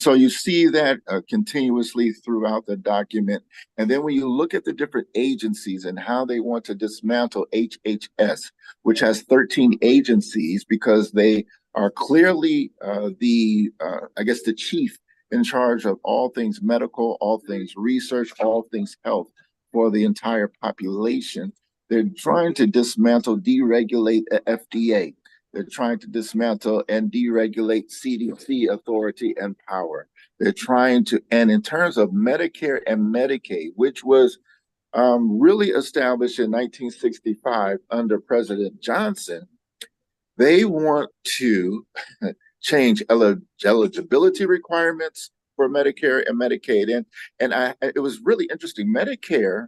So you see that continuously throughout the document. And then when you look at the different agencies and how they want to dismantle HHS, which has 13 agencies, because they are clearly I guess, the chief in charge of all things medical, all things research, all things health for the entire population. They're trying to dismantle, deregulate the FDA. They're trying to dismantle and deregulate CDC authority and power. They're trying to, and in terms of Medicare and Medicaid, which was really established in 1965 under President Johnson, they want to change eligibility requirements for Medicare and Medicaid. And it was really interesting. Medicare,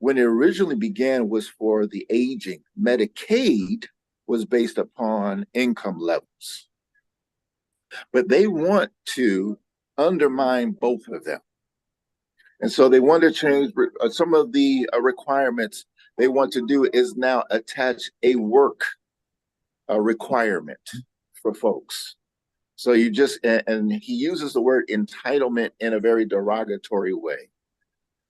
when it originally began, was for the aging. Medicaid was based upon income levels. But they want to undermine both of them. And so they want to change some of the requirements. They want to do is now attach a work requirement for folks. So you just, and he uses the word entitlement in a very derogatory way,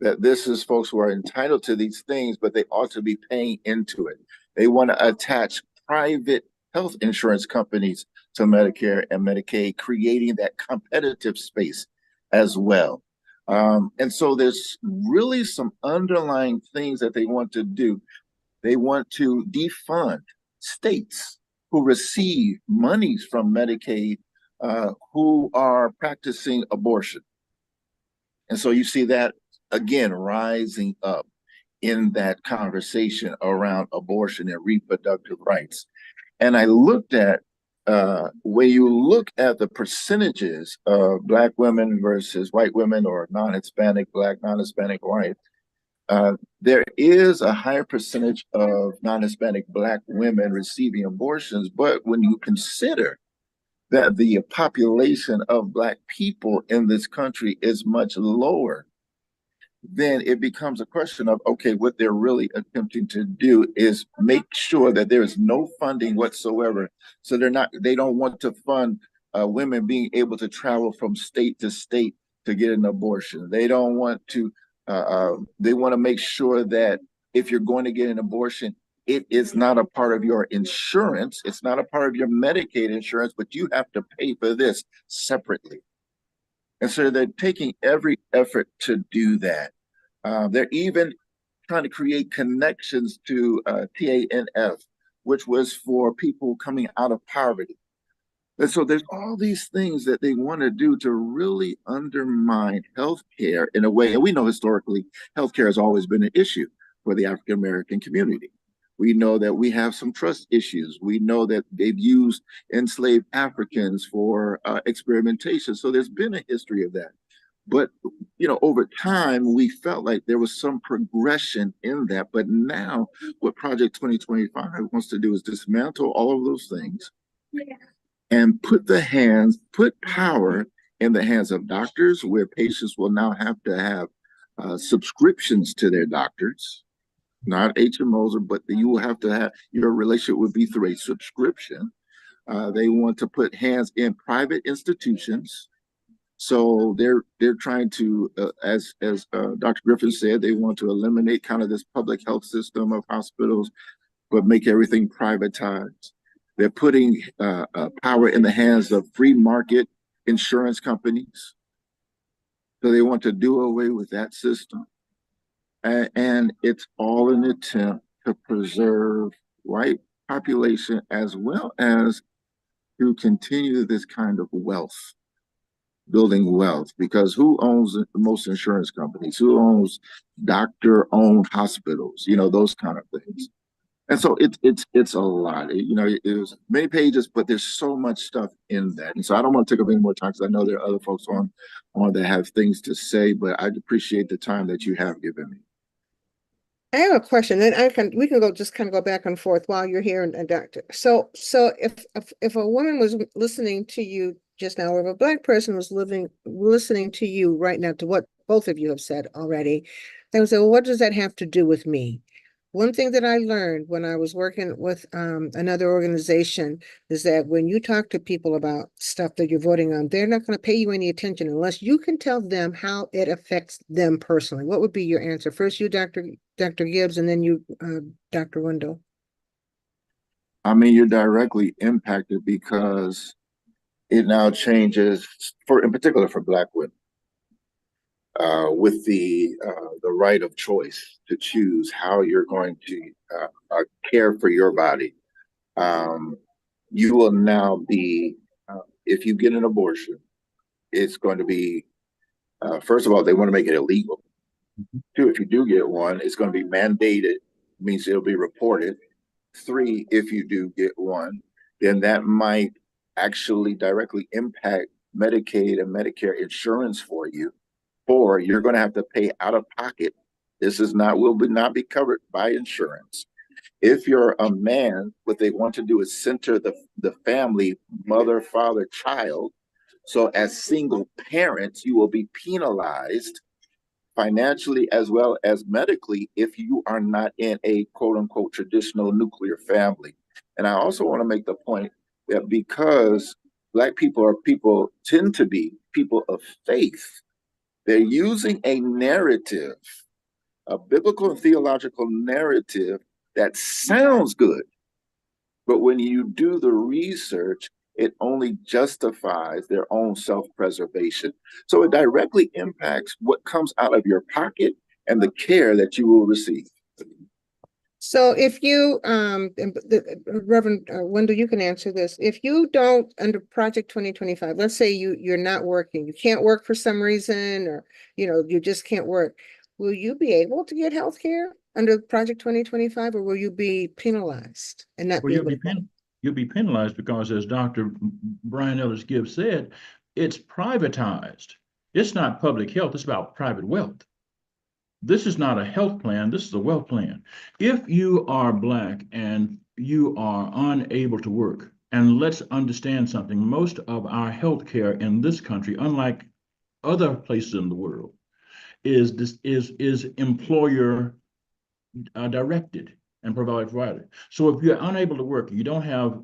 that this is folks who are entitled to these things, but they ought to be paying into it. They want to attach private health insurance companies to Medicare and Medicaid, creating that competitive space as well. And so there's really some underlying things that they want to do. They want to defund states who receive monies from Medicaid who are practicing abortion. And so you see that again rising up in that conversation around abortion and reproductive rights. And I looked at, when you look at the percentages of Black women versus white women, or non-Hispanic Black, non-Hispanic white, there is a higher percentage of non-Hispanic Black women receiving abortions. But when you consider that the population of Black people in this country is much lower, then it becomes a question of, okay, what they're really attempting to do is make sure that there is no funding whatsoever. So they don't want to fund women being able to travel from state to state to get an abortion. They don't want to, they want to make sure that if you're going to get an abortion, it is not a part of your insurance. It's not a part of your Medicaid insurance, but you have to pay for this separately. And so they're taking every effort to do that. They're even trying to create connections to TANF, which was for people coming out of poverty. And so there's all these things that they want to do to really undermine healthcare in a way. And we know historically, healthcare has always been an issue for the African American community. We know that we have some trust issues. We know that they've used enslaved Africans for experimentation. So there's been a history of that. But, over time, we felt like there was some progression in that. But now what Project 2025 wants to do is dismantle all of those things and put power in the hands of doctors, where patients will now have to have subscriptions to their doctors, not HMOs, but you will have to have, your relationship would be through a subscription. They want to put hands in private institutions. So they're trying to, as Dr. Griffen said, they want to eliminate kind of this public health system of hospitals, but make everything privatized. They're putting power in the hands of free market insurance companies. So they want to do away with that system. And it's all an attempt to preserve white population, as well as to continue this kind of building wealth, because who owns most insurance companies? Who owns doctor-owned hospitals? Those kind of things. And so it's a lot. It was many pages, but there's so much stuff in that. And so I don't want to take up any more time, because I know there are other folks on that have things to say, but I appreciate the time that you have given me. I have a question, and we can go back and forth while you're here, and Doctor. So if a woman was listening to you just now, or if a Black person was listening to you right now, to what both of you have said already, they would say, well, what does that have to do with me? one thing that I learned when I was working with another organization is that when you talk to people about stuff that you're voting on, they're not going to pay you any attention unless you can tell them how it affects them personally. What would be your answer? First, you, Dr. Gibbs, and then you, Dr. Wendell. I mean, you're directly impacted because it now changes for, in particular, for Black women, with the right of choice to choose how you're going to care for your body. Um, you will now be, if you get an abortion, it's going to be, first of all, they want to make it illegal. Two, if you do get one, it's going to be mandated, means it'll be reported. Three, if you do get one, then that might actually directly impact Medicaid and Medicare insurance for you. Four, you're going to have to pay out of pocket. This is not, will not be covered by insurance. If you're a man, what they want to do is center the family, mother, father, child. So as single parents, you will be penalized financially as well as medically if you are not in a quote unquote traditional nuclear family. And I also want to make the point that because Black people are people, tend to be people of faith, they're using a narrative, a biblical and theological narrative that sounds good. But when you do the research, it only justifies their own self-preservation. So it directly impacts what comes out of your pocket and the care that you will receive. So if you, Reverend Wendell, you can answer this. If you don't, under Project 2025, let's say you're not working, you can't work for some reason, or, you just can't work. Will you be able to get health care under Project 2025, or will you be penalized and not Well, be able to? you'll be penalized because, as Dr. Brian Ellis-Gibbs said, it's privatized. It's not public health, it's about private wealth. This is not a health plan, this is a wealth plan. If you are Black and you are unable to work, and let's understand something, most of our health care in this country, unlike other places in the world, is employer directed and provided. So if you're unable to work, you don't have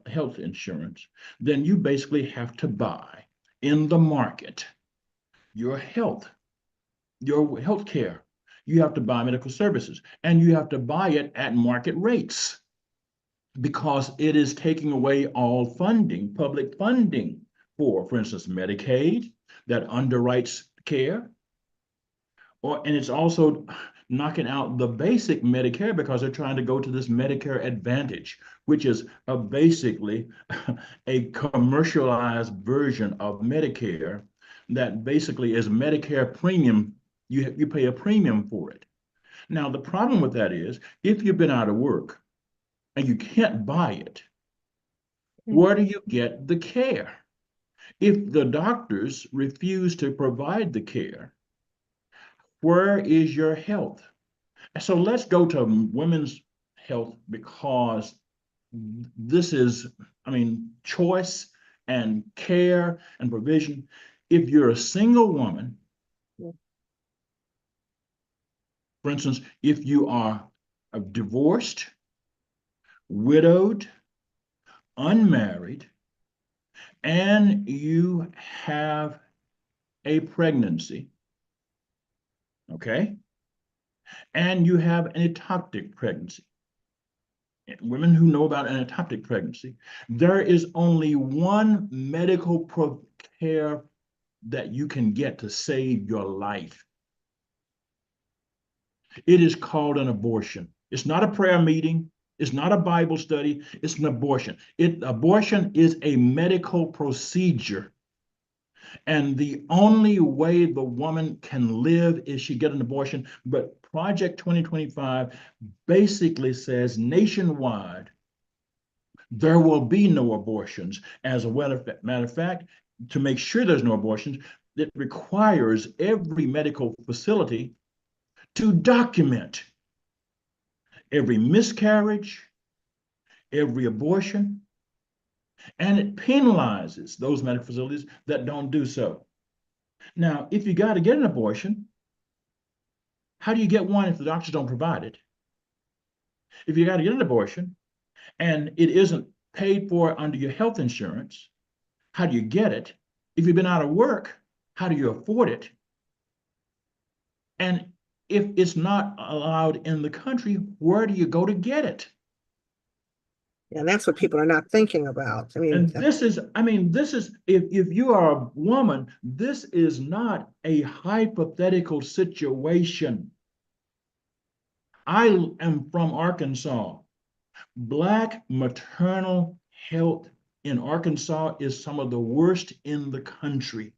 health insurance, then you basically have to buy in the market your health care. You have to buy medical services, and you have to buy it at market rates because it is taking away all funding, public funding for instance, Medicaid that underwrites care, and it's also knocking out the basic Medicare because they're trying to go to this Medicare Advantage, which is basically a commercialized version of Medicare that basically is Medicare premium. You pay a premium for it. Now, the problem with that is if you've been out of work and you can't buy it, where do you get the care? If the doctors refuse to provide the care, where is your health? So let's go to women's health because this is, choice and care and provision. If you're a single woman, for instance, if you are divorced, widowed, unmarried, and you have a pregnancy, okay? And you have an ectopic pregnancy. Women who know about an ectopic pregnancy, there is only one medical care that you can get to save your life. It is called an abortion. It's not a prayer meeting. It's not a Bible study. It's an abortion. Abortion is a medical procedure. And the only way the woman can live is she get an abortion. But Project 2025 basically says nationwide, there will be no abortions. As a matter of fact, to make sure there's no abortions, it requires every medical facility to document every miscarriage, every abortion, and it penalizes those medical facilities that don't do so. Now, if you got to get an abortion, how do you get one if the doctors don't provide it? If you got to get an abortion and it isn't paid for under your health insurance, how do you get it? If you've been out of work, how do you afford it? And if it's not allowed in the country, where do you go to get it? And that's what people are not thinking about. I mean, And this is, if you are a woman, this is not a hypothetical situation. I am from Arkansas. Black maternal health in Arkansas is some of the worst in the country.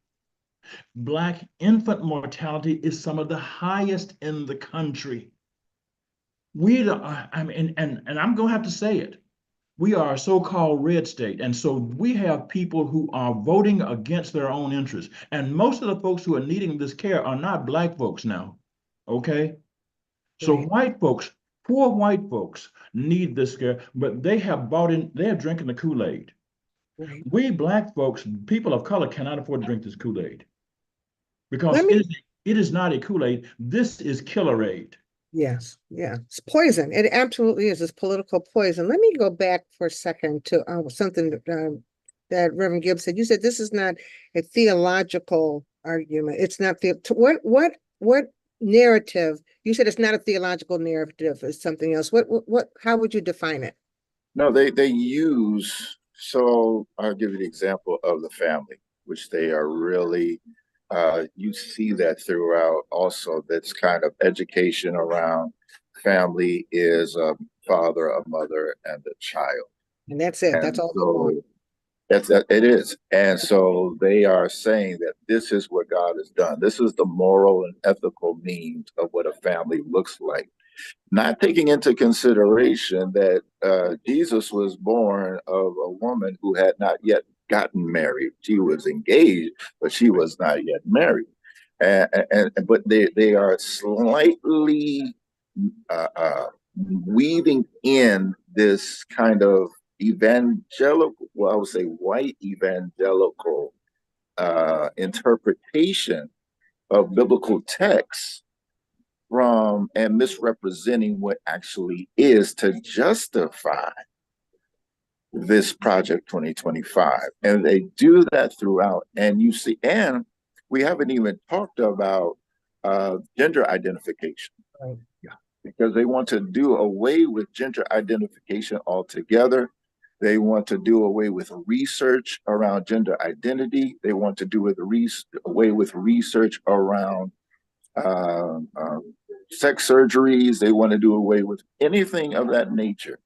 Black infant mortality is some of the highest in the country. And I'm going to have to say it. We are a so-called red state. And so we have people who are voting against their own interests. And most of the folks who are needing this care are not Black folks now. Okay? So right. white folks, poor white folks need this care, but they have bought in, they are drinking the Kool-Aid. Right. We Black folks, people of color, cannot afford to drink this Kool-Aid because Let me, it is not a Kool-Aid. This is Killer-Aid. yes, yeah, it's poison. It absolutely is. It's political poison. Let me go back for a second to something that Reverend Gibbs said. You said this is not a theological argument. It's not the what narrative? You said it's not a theological narrative. It's something else. What? How would you define it? No, they use, so I'll give you the example of the family, which they are really, you see that throughout also. That's kind of education around family is a father, a mother, and a child. And that's it. And That's all. so it is. And so they are saying that this is what God has done. This is the moral and ethical means of what a family looks like. Not taking into consideration that Jesus was born of a woman who had not yet gotten married. She was engaged, but she was not yet married. But they are slightly weaving in this kind of evangelical, well, I would say white evangelical interpretation of biblical texts from and misrepresenting what actually is to justify this Project 2025. And they do that throughout. And you see, and we haven't even talked about gender identification. Right. Yeah. Because they want to do away with gender identification altogether. They want to do away with research around gender identity. They want to do away with research around sex surgeries. They want to do away with anything of that nature.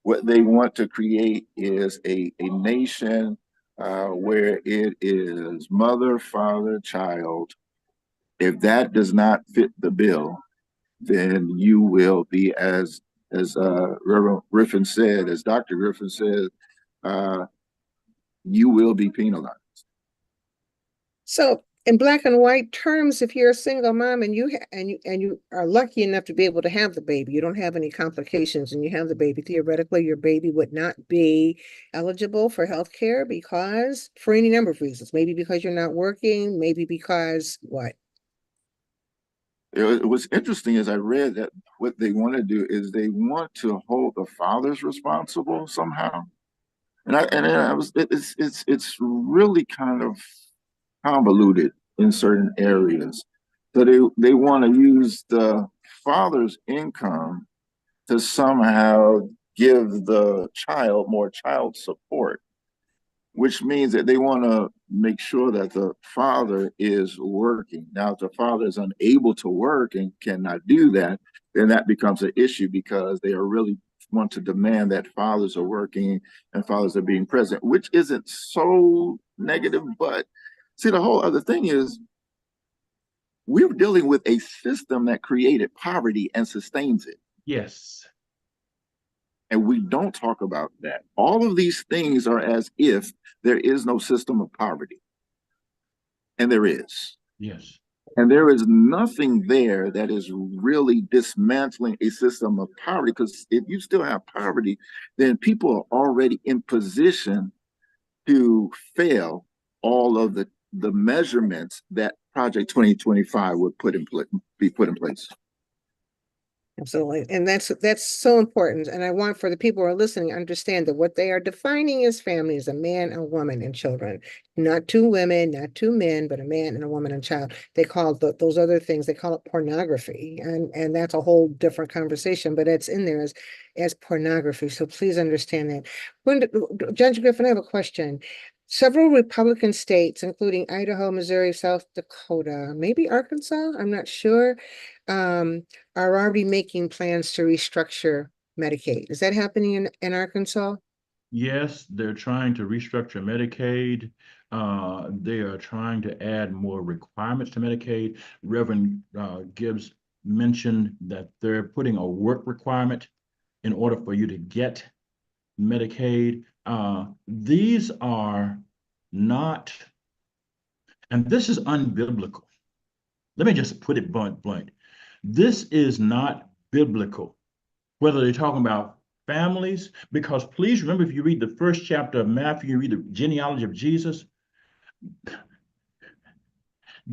What they want to create is a nation where it is mother, father, child. If that does not fit the bill, then you will be, as Reverend Griffen said, as Dr. Griffen said, you will be penalized. So in black and white terms, if you're a single mom and you are lucky enough to be able to have the baby, you don't have any complications and you have the baby, theoretically your baby would not be eligible for health care because for any number of reasons, maybe because you're not working, maybe because what? It was interesting as I read that what they want to do is they want to hold the fathers responsible somehow. It's really kind of convoluted in certain areas. So they want to use the father's income to somehow give the child more child support, which means that they want to make sure that the father is working. Now, if the father is unable to work and cannot do that, then that becomes an issue because they are really want to demand that fathers are working and fathers are being present, which isn't so negative. But see, the whole other thing is we're dealing with a system that created poverty and sustains it. Yes. And we don't talk about that. All of these things are as if there is no system of poverty. And there is. Yes. And there is nothing there that is really dismantling a system of poverty, because if you still have poverty, then people are already in position to fail all of the measurements that Project 2025 would be put in place. Absolutely. And that's so important. And I want for the people who are listening to understand that what they are defining as family is a man, a woman, and children. Not two women, not two men, but a man and a woman and child. They call those other things, they call it pornography. And that's a whole different conversation, but it's in there as pornography. So please understand that. Judge Griffen, I have a question. Several Republican states, including Idaho, Missouri, South Dakota, maybe Arkansas, I'm not sure, are already making plans to restructure Medicaid. Is that happening in Arkansas? Yes, they're trying to restructure Medicaid. They are trying to add more requirements to Medicaid. Reverend Gibbs mentioned that they're putting a work requirement in order for you to get Medicaid. These are not, and this is unbiblical. Let me just put it blunt. This is not biblical, whether they're talking about families, because please remember, if you read the first chapter of Matthew, you read the genealogy of Jesus,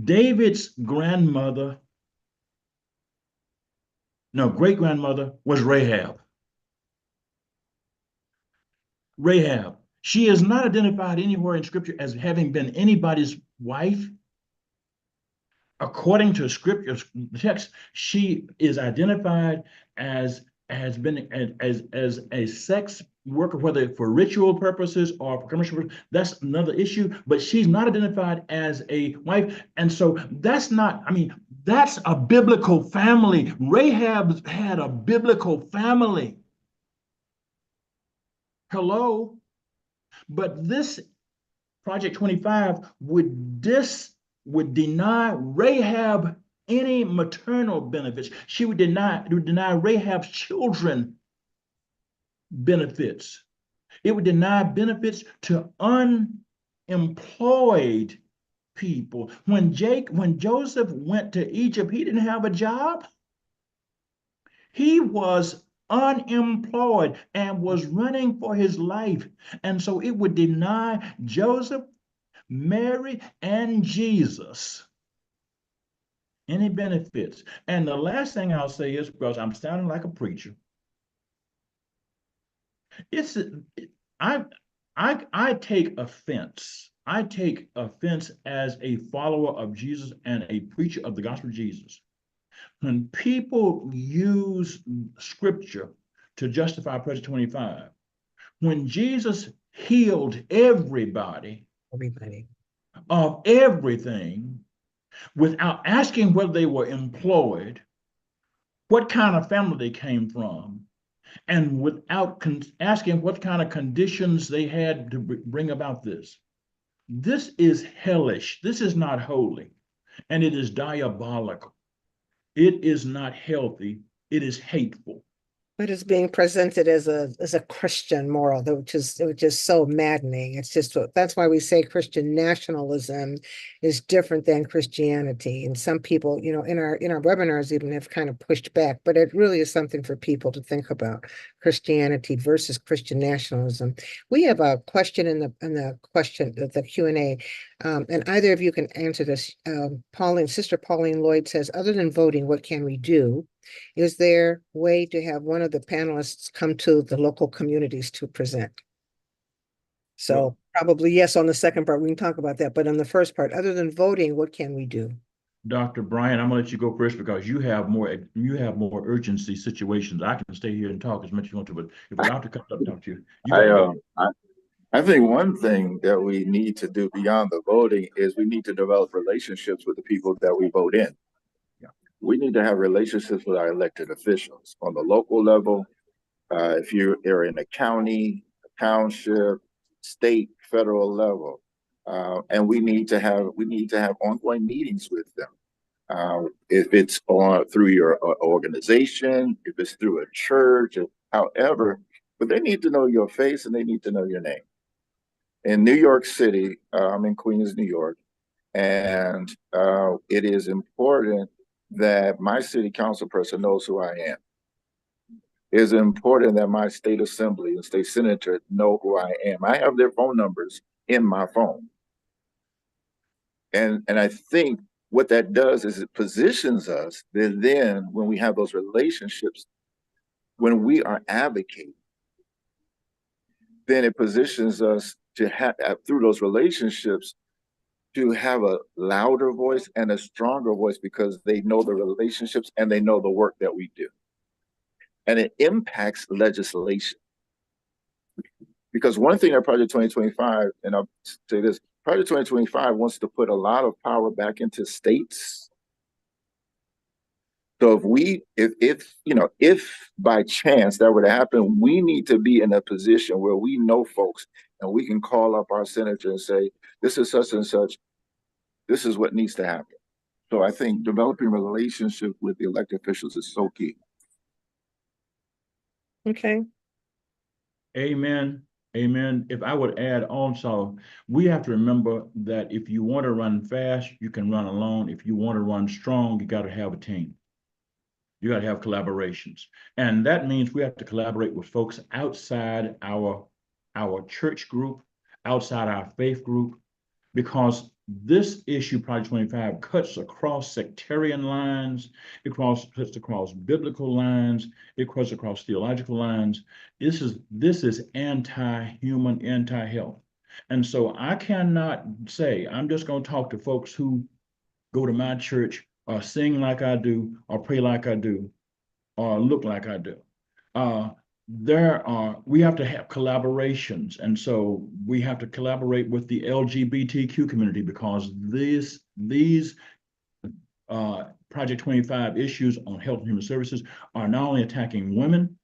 David's grandmother, no, great-grandmother was Rahab. Rahab. She is not identified anywhere in scripture as having been anybody's wife. According to scripture text, she is identified as a sex worker, whether for ritual purposes or for commercial purposes. That's another issue, but she's not identified as a wife. And so that's not, I mean, that's a biblical family. Rahab had a biblical family. Hello? But this Project 25 would deny Rahab any maternal benefits. She would deny Rahab's children benefits. It would deny benefits to unemployed people. When Joseph went to Egypt, he didn't have a job. He was unemployed and was running for his life. And so it would deny Joseph, Mary, and Jesus any benefits. And the last thing I'll say is, because I'm sounding like a preacher, I take offense. I take offense as a follower of Jesus and a preacher of the gospel of Jesus when people use scripture to justify Project 25. When Jesus healed everybody of everything without asking whether they were employed, what kind of family they came from, and without asking what kind of conditions they had to bring about this. This is hellish. This is not holy, and it is diabolical. It is not healthy. It is hateful. But it's being presented as a Christian moral, which is so maddening. It's just, that's why we say Christian nationalism is different than Christianity. And some people, in our webinars even have kind of pushed back, but it really is something for people to think about: Christianity versus Christian nationalism. We have a question in the Q&A, and either of you can answer this. Sister Pauline Lloyd says, other than voting, what can we do? Is there a way to have one of the panelists come to the local communities to present? So well, probably yes on the second part, we can talk about that. But on the first part, other than voting, what can we do? Dr. Brian, I'm gonna let you go first because you have more urgency situations. I can stay here and talk as much as you want to, but if a doctor comes up and talk to you, I think one thing that we need to do beyond the voting is we need to develop relationships with the people that we vote in. We need to have relationships with our elected officials on the local level. If you're in a county, a township, state, federal level, and we need to have ongoing meetings with them. If it's through your organization, if it's through a church, however, but they need to know your face and they need to know your name. In New York City, I'm in Queens, New York, and it is important that my city council person knows who I am. It is important that my state assembly and state senator know who I am. I have their phone numbers in my phone. And I think what that does is it positions us, then when we have those relationships, when we are advocating, then it positions us to have, through those relationships, to have a louder voice and a stronger voice, because they know the relationships and they know the work that we do. And it impacts legislation. Because one thing at Project 2025, and I'll say this, Project 2025 wants to put a lot of power back into states. So if by chance that were to happen, we need to be in a position where we know folks and we can call up our senator and say, this is such and such, this is what needs to happen. So I think developing a relationship with the elected officials is so key. Okay. Amen. Amen. If I would add also, we have to remember that if you want to run fast, you can run alone. If you want to run strong, you got to have a team. You got to have collaborations. And that means we have to collaborate with folks outside our church group, outside our faith group, because this issue, Project 25, cuts across sectarian lines, cuts across biblical lines, it cuts across theological lines. This is anti-human, anti-health. And so I cannot say, I'm just going to talk to folks who go to my church or sing like I do, or pray like I do, or look like I do. We have to have collaborations. And so we have to collaborate with the LGBTQ community, because these Project 25 issues on health and human services are not only attacking women,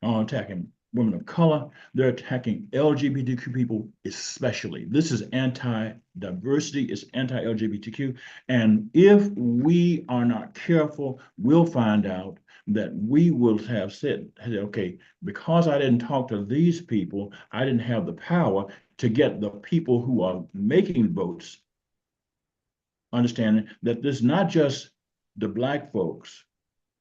attacking women of color, they're attacking LGBTQ people especially. This is anti-diversity, it's anti-LGBTQ. And if we are not careful, we'll find out that we will have said, okay, because I didn't talk to these people, I didn't have the power to get the people who are making votes, understanding that this is not just the Black folks,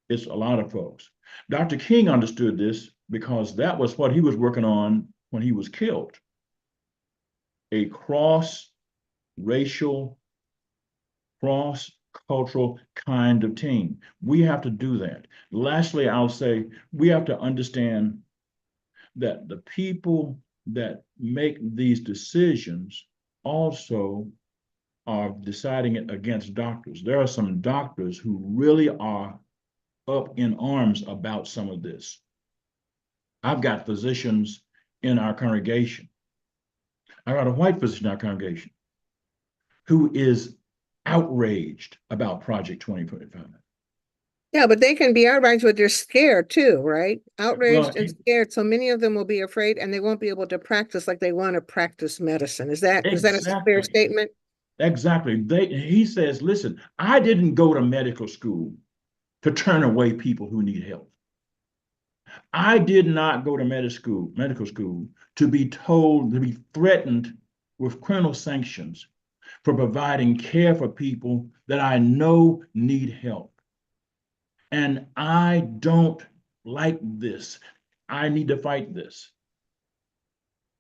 it's a lot of folks. Dr. King understood this because that was what he was working on when he was killed. A cross-racial, cross-cultural kind of team. We have to do that. Lastly, I'll say we have to understand that the people that make these decisions also are deciding it against doctors. There are some doctors who really are up in arms about some of this. I've got physicians in our congregation. I got a white physician in our congregation who is outraged about Project 2025. Yeah, but they can be outraged, but they're scared too, right? Outraged and scared. So many of them will be afraid and they won't be able to practice like they want to practice medicine. Is that a fair statement? Exactly. He says, listen, I didn't go to medical school to turn away people who need help. I did not go to medical school to be told, to be threatened with criminal sanctions for providing care for people that I know need help. And I don't like this. I need to fight this.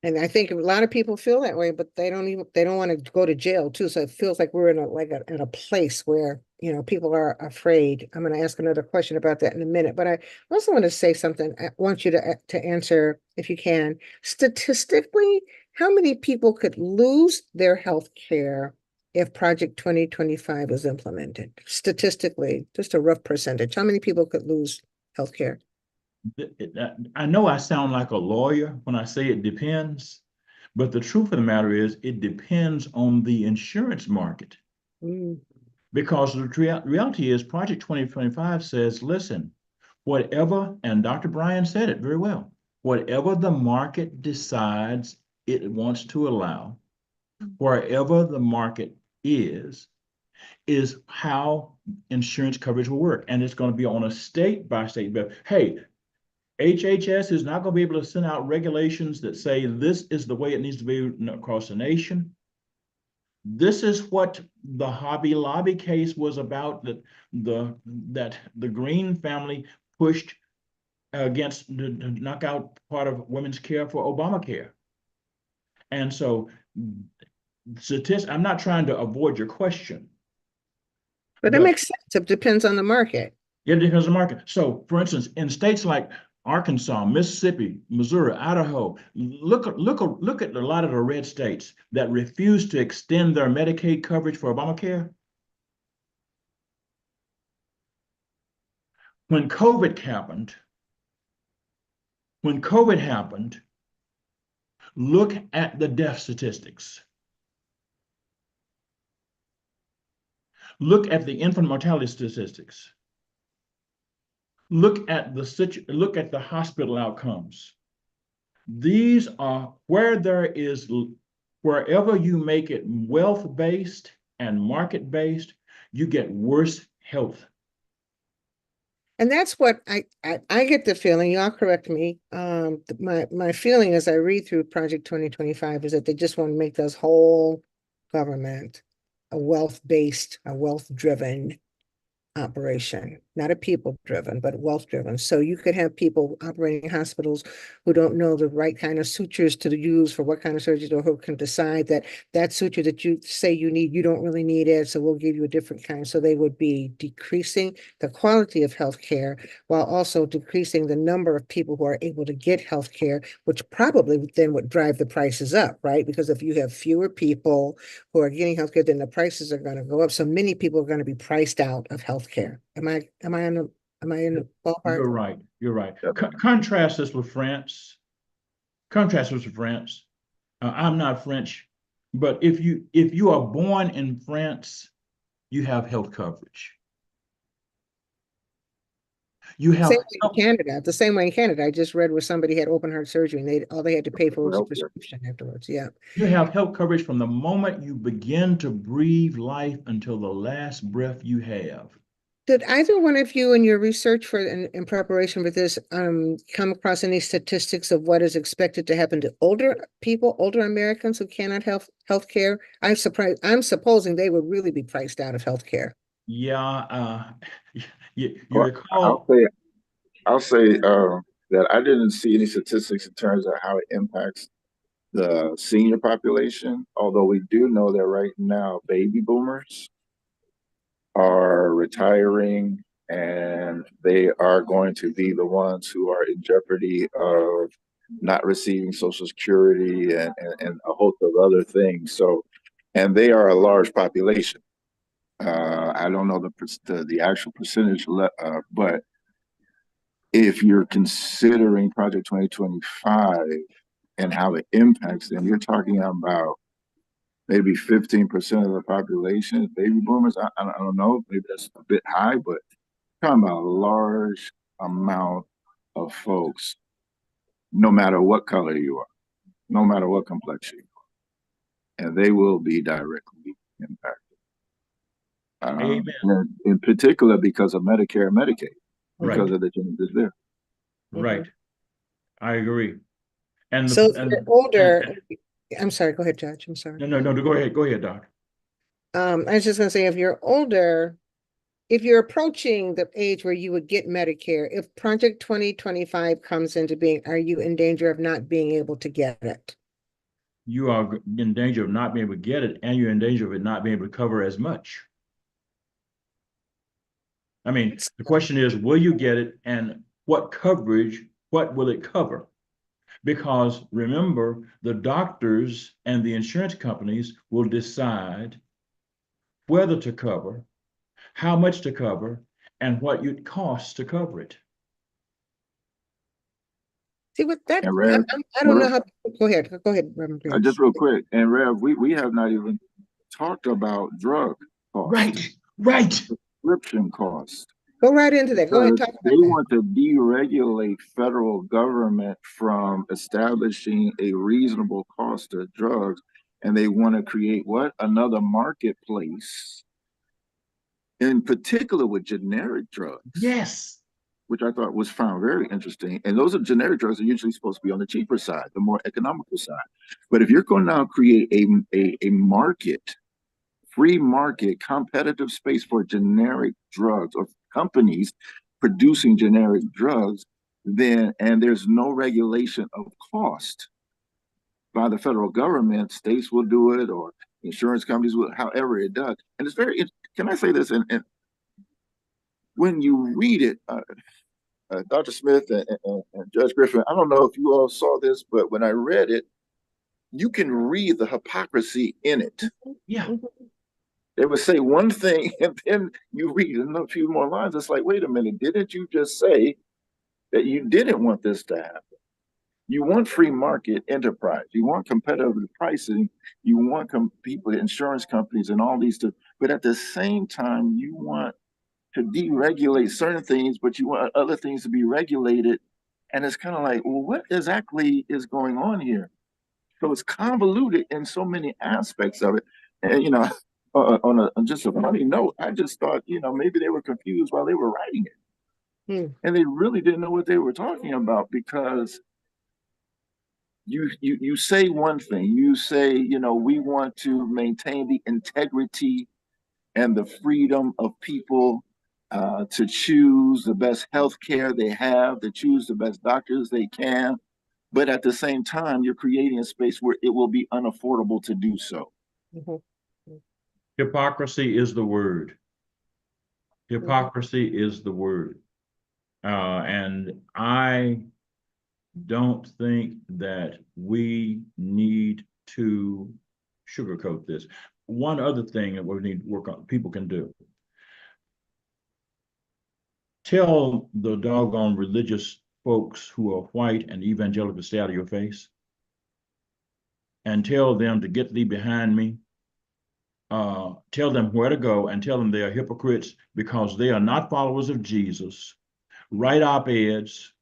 And I think a lot of people feel that way, but they don't want to go to jail too. So it feels like we're in a place where, people are afraid. I'm going to ask another question about that in a minute, but I also want to say something. I want you to answer, if you can. Statistically, how many people could lose their health care if Project 2025 was implemented? Statistically, just a rough percentage. How many people could lose health care? I know I sound like a lawyer when I say it depends, but the truth of the matter is it depends on the insurance market. Because the reality is Project 2025 says, listen, whatever, and Dr. Bryan said it very well, whatever the market decides it wants to allow, wherever the market is how insurance coverage will work. And it's going to be on a state by state basis. Hey, HHS is not going to be able to send out regulations that say this is the way it needs to be across the nation. This is what the Hobby Lobby case was about, that the Green family pushed against to knock out part of women's care for Obamacare. And so I'm not trying to avoid your question, But that makes sense. It depends on the market. It depends on the market. So, for instance, in states like Arkansas, Mississippi, Missouri, Idaho, look at a lot of the red states that refuse to extend their Medicaid coverage for Obamacare. When COVID happened, look at the death statistics. Look at the infant mortality statistics. Look at the hospital outcomes. These are wherever you make it wealth-based and market-based, you get worse health. And that's what I get the feeling, y'all correct me. My feeling as I read through Project 2025 is that they just want to make this whole government a wealth-based, a wealth-driven operation, not a people-driven, but wealth-driven. So you could have people operating hospitals who don't know the right kind of sutures to use for what kind of surgery, or who can decide that that suture that you say you need, you don't really need it, so we'll give you a different kind. So they would be decreasing the quality of healthcare while also decreasing the number of people who are able to get healthcare, which probably then would drive the prices up, right? Because if you have fewer people who are getting healthcare, then the prices are going to go up. So many people are going to be priced out of healthcare. Am I in the ballpark? You're right. You're right. Yep. Contrast this with France. I'm not French, but if you are born in France, you have health coverage. You have Same way in Canada. The same way in Canada. I just read where somebody had open heart surgery and all they had to pay for was a prescription afterwards. Yeah. You have health coverage from the moment you begin to breathe life until the last breath you have. Did either one of you in your research for in preparation for this come across any statistics of what is expected to happen to older people, older Americans who cannot have health care? I'm supposing they would really be priced out of health care. Yeah, you Well, recall. I'll say that I didn't see any statistics in terms of how it impacts the senior population, although we do know that right now baby boomers are retiring and they are going to be the ones who are in jeopardy of not receiving Social Security and a host of other things. So, and they are a large population. I don't know the actual percentage, but if you're considering Project 2025 and how it impacts them, you're talking about maybe 15% of the population, baby boomers. I don't know, maybe that's a bit high, but talking about a large amount of folks, no matter what color you are, no matter what complexion you are, and they will be directly impacted. In particular, because of Medicare and Medicaid, because of the changes there. Right. I agree. And so if you're older, I'm sorry, go ahead, Judge. I'm sorry. No, go ahead. Go ahead, Doc. I was just gonna say, if you're older, if you're approaching the age where you would get Medicare, if Project 2025 comes into being, are you in danger of not being able to get it? You are in danger of not being able to get it, and you're in danger of it not being able to cover as much. I mean, the question is, will you get it, and what coverage, what will it cover? Because remember, the doctors and the insurance companies will decide whether to cover, how much to cover, and what it costs to cover it. See what that, Rev, I don't know how, go ahead, Reverend Green. Just real quick, and Rev, we have not even talked about drug costs. Right. Prescription costs. Go right into that. Go ahead, talk about they want to deregulate federal government from establishing a reasonable cost of drugs, and they want to create what? Another marketplace, in particular with generic drugs. Yes. Which I thought was found very interesting. And those are generic drugs are usually supposed to be on the cheaper side, the more economical side. But if you're going to now create a market, free market, competitive space for generic drugs or companies producing generic drugs, then, and there's no regulation of cost by the federal government, states will do it or insurance companies will, however it does. And it's very, can I say this? And when you read it, Dr. Smith and Judge Griffin, I don't know if you all saw this, but when I read it, you can read the hypocrisy in it. Yeah. They would say one thing, and then you read in a few more lines. It's like, wait a minute, didn't you just say that you didn't want this to happen? You want free market enterprise. You want competitive pricing. You want people, insurance companies, and all these. But at the same time, you want to deregulate certain things, but you want other things to be regulated. And it's kind of like, well, what exactly is going on here? So it's convoluted in so many aspects of it. And, on just a funny note, I just thought, maybe they were confused while they were writing it. And they really didn't know what they were talking about, because you say one thing, you say, we want to maintain the integrity and the freedom of people to choose the best health care they have, to choose the best doctors they can. But at the same time, you're creating a space where it will be unaffordable to do so. Hypocrisy is the word. Hypocrisy is the word. And I don't think that we need to sugarcoat this. One other thing that we need to work on, people can do. Tell the doggone religious folks who are white and evangelical, stay out of your face. And tell them to get thee behind me. Tell them where to go, and tell them they are hypocrites because they are not followers of Jesus. Write op-eds,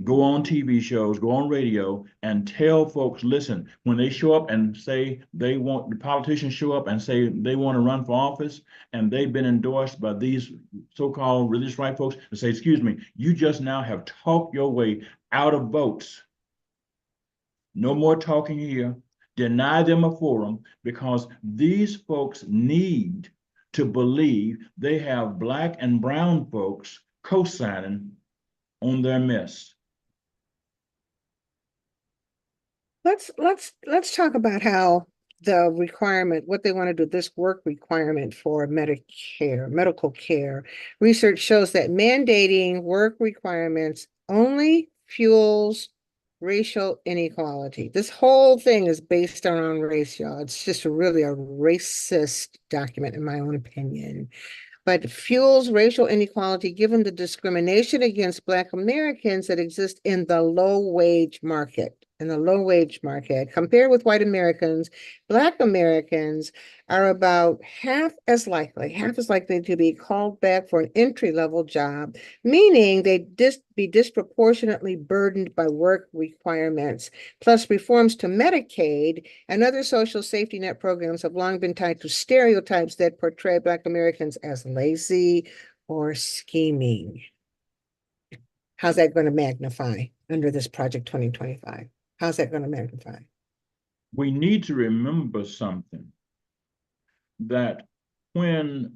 go on TV shows, go on radio, and tell folks, listen, when they show up and say the politicians show up and say they want to run for office, and they've been endorsed by these so-called religious right folks, and say, excuse me, you just now have talked your way out of votes. No more talking here. Deny them a forum, because these folks need to believe they have Black and brown folks co-signing on their mess. Let's talk about how the requirement, what they want to do, this work requirement for Medicare, medical care. Research shows that mandating work requirements only fuels racial inequality. This whole thing is based around race, y'all. It's just really a racist document, in my own opinion. But fuels racial inequality given the discrimination against Black Americans that exist in the low-wage market. In the low-wage market, compared with white Americans, Black Americans are about half as likely to be called back for an entry-level job, meaning they'd be disproportionately burdened by work requirements. Plus, reforms to Medicaid and other social safety net programs have long been tied to stereotypes that portray Black Americans as lazy or scheming. How's that going to magnify under this Project 2025? How's that going to magnify? We need to remember something, that when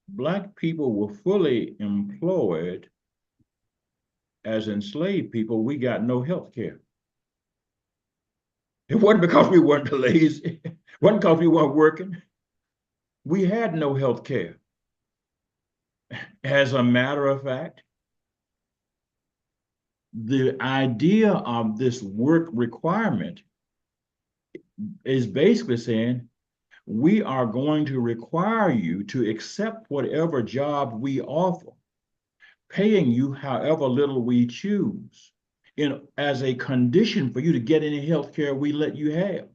Black people were fully employed as enslaved people, we got no health care. It wasn't because we weren't lazy. It wasn't because we weren't working. We had no health care. As a matter of fact, the idea of this work requirement is basically saying, we are going to require you to accept whatever job we offer, paying you however little we choose, as a condition for you to get any health care we let you have.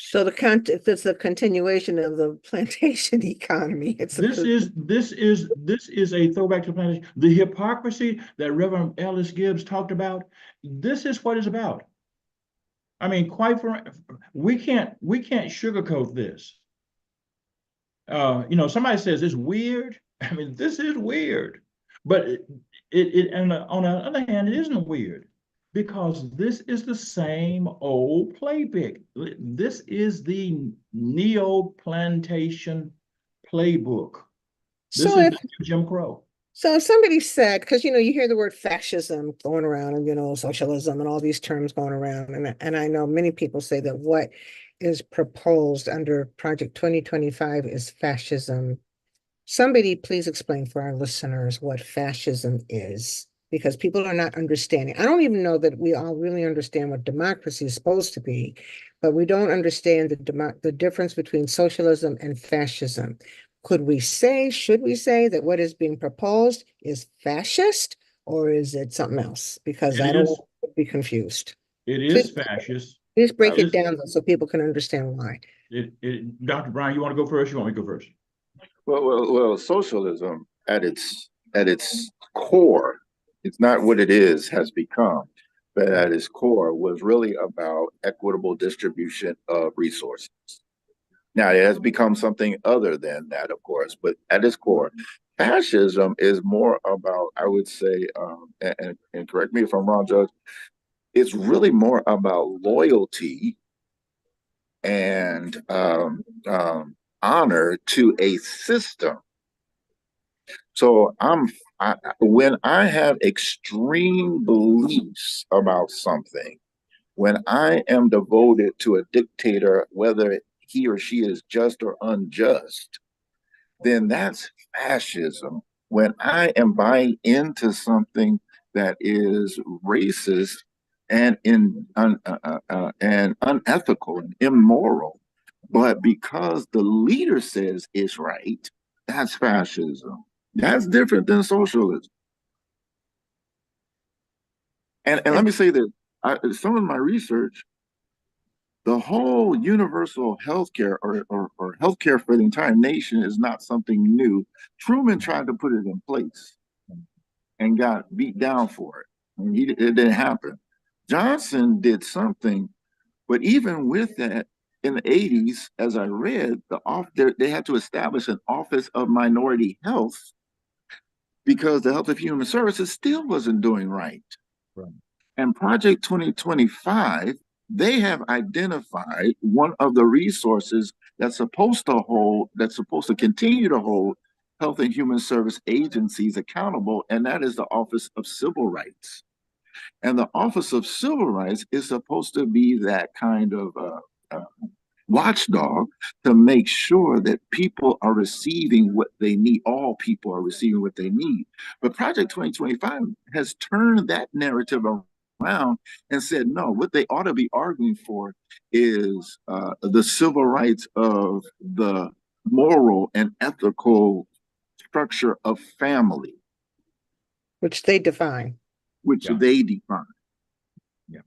So it's a continuation of the plantation economy. This is a throwback to plantation. The hypocrisy that Reverend Ellis-Gibbs talked about, this is what it's about. I mean, we can't sugarcoat this. Somebody says it's weird. I mean, this is weird, but and on the other hand, it isn't weird, because this is the same old playbook. This is the neo-plantation playbook. This is Jim Crow. So if somebody said, because you hear the word fascism going around, and socialism and all these terms going around, and I know many people say that what is proposed under Project 2025 is fascism. somebody please explain for our listeners what fascism is, because people are not understanding. I don't even know that we all really understand what democracy is supposed to be, but we don't understand the difference between socialism and fascism. Should we say that what is being proposed is fascist, or is it something else? Because I don't want to be confused. It is fascist. Please break it down so people can understand why. Dr. Brian, you want to go first? You want me to go first? Well, socialism at its core, it's not what it has become, but at its core was really about equitable distribution of resources. Now, it has become something other than that, of course, but at its core, fascism is more about, I would say, and correct me if I'm wrong, Judge, it's really more about loyalty and honor to a system. So when I have extreme beliefs about something, when I am devoted to a dictator, whether he or she is just or unjust, then that's fascism. When I am buying into something that is racist and and unethical and immoral, but because the leader says it's right, that's fascism. That's different than socialism. And let me say that some of my research, the whole universal healthcare or healthcare for the entire nation is not something new. Truman tried to put it in place and got beat down for it. And it didn't happen. Johnson did something, but even with that, in the 80s, as I read, they had to establish an Office of Minority Health because the Health of Human Services still wasn't doing right. Right. And Project 2025, they have identified one of the resources that's supposed to continue to hold Health and Human Service agencies accountable, and that is the Office of Civil Rights. And the Office of Civil Rights is supposed to be that kind of watchdog to make sure that people are receiving what they need. All people are receiving what they need. But Project 2025 has turned that narrative around and said, no, what they ought to be arguing for is the civil rights of the moral and ethical structure of family. Which they define. Yeah.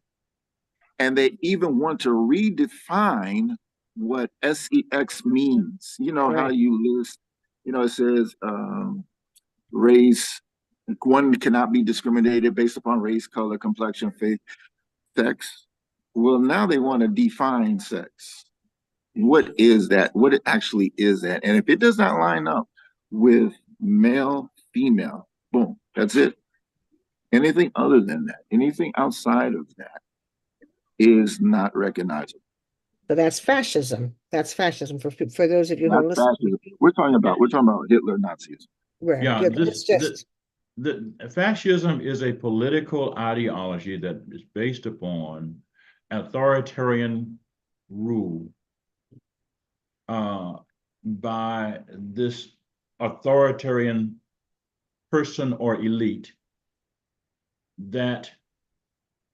And they even want to redefine what sex means. You know, right. How you list, it says race, one cannot be discriminated based upon race, color, complexion, faith, sex. Well, now they want to define sex. What is that? What it actually is that? And if it does not line up with male, female, boom, that's it. Anything other than that, anything outside of that is not recognizable. So that's fascism. That's fascism for those of you who are listening. We're talking about Hitler, Nazism. Right. Yeah, the fascism is a political ideology that is based upon authoritarian rule by this authoritarian person or elite that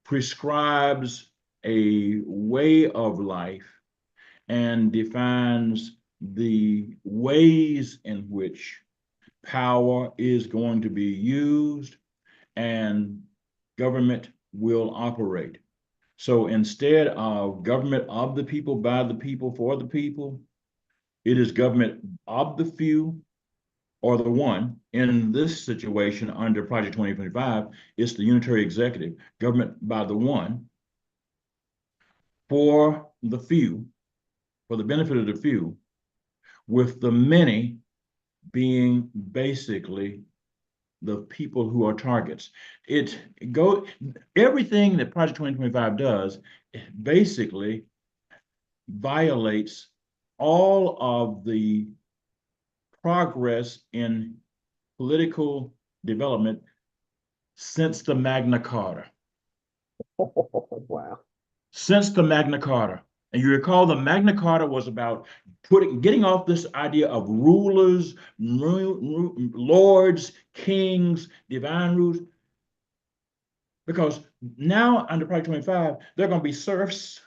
prescribes a way of life and defines the ways in which power is going to be used and government will operate. So instead of government of the people, by the people, for the people, it is government of the few or the one. In this situation under Project 2025, it's the unitary executive, government by the one, for the few, for the benefit of the few, with the many being basically the people who are targets. Everything that Project 2025 does basically violates all of the progress in political development since the Magna Carta. Oh, wow. Since the Magna Carta. And you recall the Magna Carta was about getting off this idea of rulers, lords, kings, divine rulers. Because now under Project 25, they're going to be serfs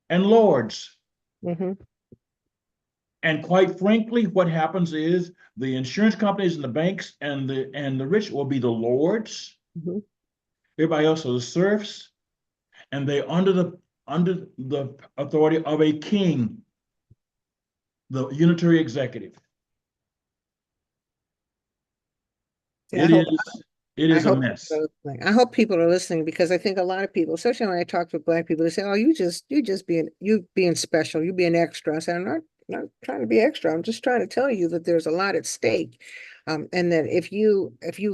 and lords. Mm-hmm. And quite frankly, what happens is the insurance companies and the banks and the rich will be the lords. Mm-hmm. Everybody else are the serfs, and they're under the authority of a king, the unitary executive. Yeah, It I is a hope mess. I hope people are listening, because I think a lot of people, especially when I talk to Black people, they say, "Oh, you being special, you being extra." I say, "I'm not trying to be extra. I'm just trying to tell you that there's a lot at stake, and that if you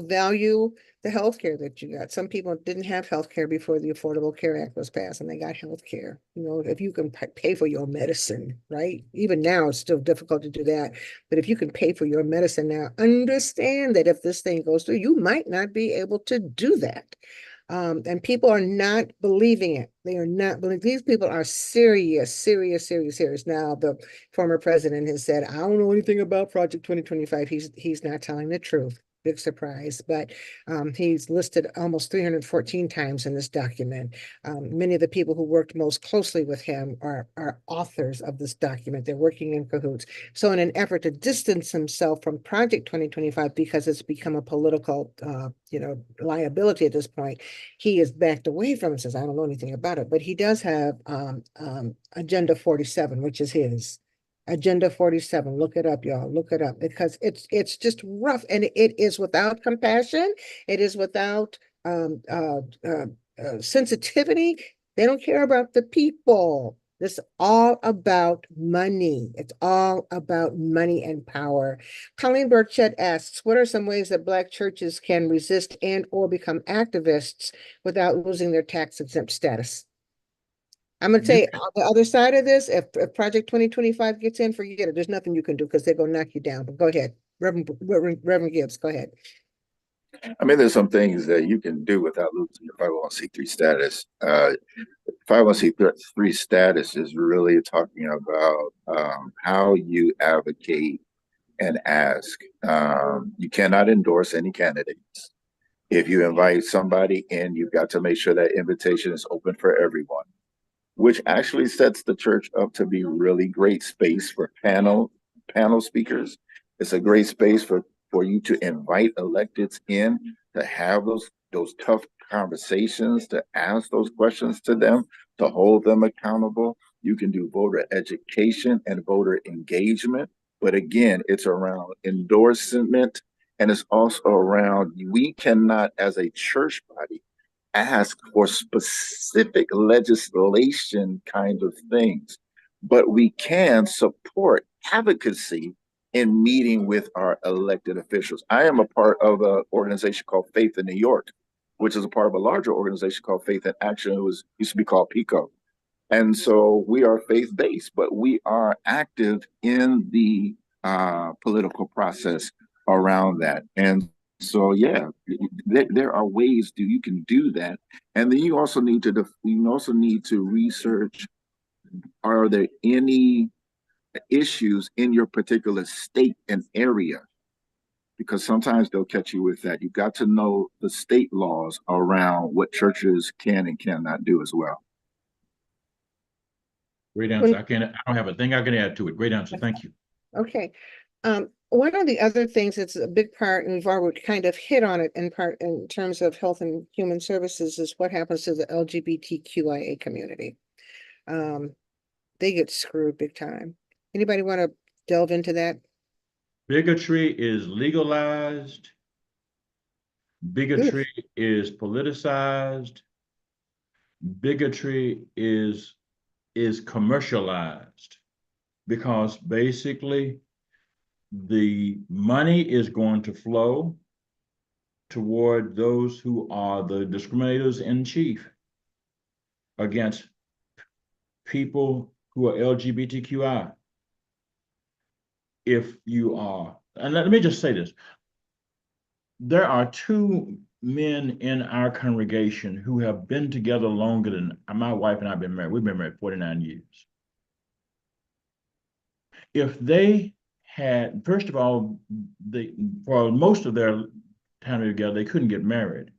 value the health care that you got, some people didn't have health care before the Affordable Care Act was passed, and they got health care. You know, if you can pay for your medicine, right? Even now, it's still difficult to do that. But if you can pay for your medicine now, understand that if this thing goes through, you might not be able to do that." And people are not believing it. They are not believing. These people are serious, serious, serious, serious. Now, the former president has said, "I don't know anything about Project 2025. He's not telling the truth. Big surprise, but he's listed almost 314 times in this document. Many of the people who worked most closely with him are authors of this document. They're working in cahoots. So in an effort to distance himself from Project 2025, because it's become a political liability at this point, he has backed away from it, says, "I don't know anything about it." But he does have Agenda 47, which is his. Agenda 47. Look it up, y'all. Look it up, because it's just rough, and it is without compassion. It is without sensitivity. They don't care about the people. This is all about money. It's all about money and power. Colleen Burchett asks, what are some ways that Black churches can resist and or become activists without losing their tax-exempt status? I'm going to say on the other side of this, if Project 2025 gets in, forget it. There's nothing you can do, because they're going to knock you down. But go ahead. Reverend Gibbs, go ahead. I mean, there's some things that you can do without losing your 501c3 status. 501c3 status is really talking about how you advocate and ask. You cannot endorse any candidates. If you invite somebody in, you've got to make sure that invitation is open for everyone, which actually sets the church up to be really great space for panel speakers. It's a great space for you to invite electeds in, to have those tough conversations, to ask those questions to them, to hold them accountable. You can do voter education and voter engagement. But again, it's around endorsement, and it's also around, we cannot, as a church body, ask for specific legislation kind of things, but we can support advocacy in meeting with our elected officials. I am a part of an organization called Faith in New York, which is a part of a larger organization called Faith in Action. It used to be called PICO. And so we are faith-based, but we are active in the political process around that. And so, yeah, there are ways you can do that, and then you also need to research: are there any issues in your particular state and area? Because sometimes they'll catch you with that. You've got to know the state laws around what churches can and cannot do as well. Great answer. I don't have a thing I can add to it. Great answer. Thank you. Okay. One of the other things that's a big part, and we've already kind of hit on it in part in terms of health and human services, is what happens to the LGBTQIA community. They get screwed big time. Anybody want to delve into that? Bigotry is legalized. Bigotry is politicized. Bigotry is commercialized, because basically the money is going to flow toward those who are the discriminators in chief against people who are LGBTQI. If you are, and let me just say this, there are two men in our congregation who have been together longer than my wife and I have been married. We've been married 49 years. If they had, first of all, for most of their time together, they couldn't get married.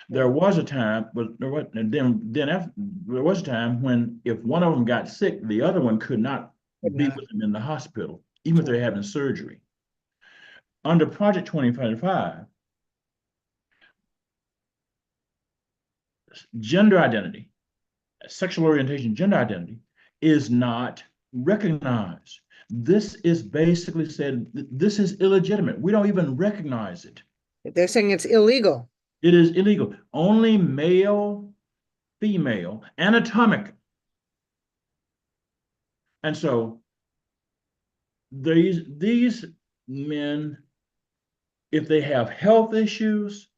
There was a time, but there was a time when if one of them got sick, the other one could not be with them in the hospital, even if they're having surgery. Under Project 2025, gender identity, sexual orientation, gender identity is not recognized. This is basically said, this is illegitimate. We don't even recognize it. They're saying it's illegal. It is illegal. Only male, female, anatomic. And so these men, if they have health issues,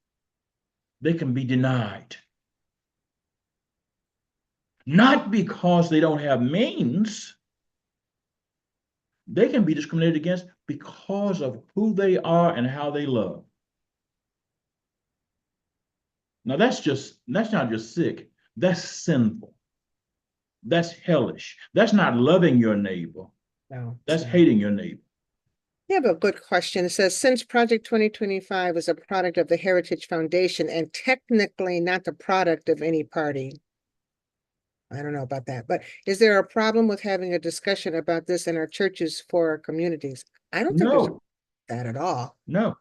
they can be denied. Not because they don't have means. They can be discriminated against because of who they are and how they love. Now that's not just sick, that's sinful. That's hellish. That's not loving your neighbor. No. That's hating your neighbor. You have a good question. It says, since Project 2025 is a product of the Heritage Foundation and technically not the product of any party, I don't know about that, but is there a problem with having a discussion about this in our churches for our communities? I don't think there's No, that at all. no.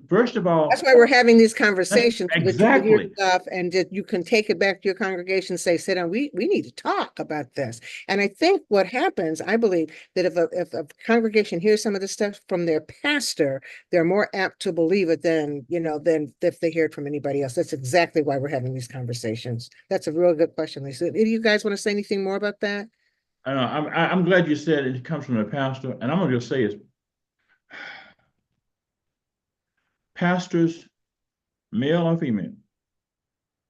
First of all, That's why we're having these conversations. That you can hear exactly. stuff and that you can take it back to your congregation and say, sit down, we need to talk about this. And I think what happens, I believe that if a congregation hears some of this stuff from their pastor, they're more apt to believe it than if they hear it from anybody else. That's exactly why we're having these conversations. That's a real good question, Lisa. Do you guys want to say anything more about that? I know, I'm glad you said it comes from the pastor, and I'm gonna just say it. Pastors, male or female,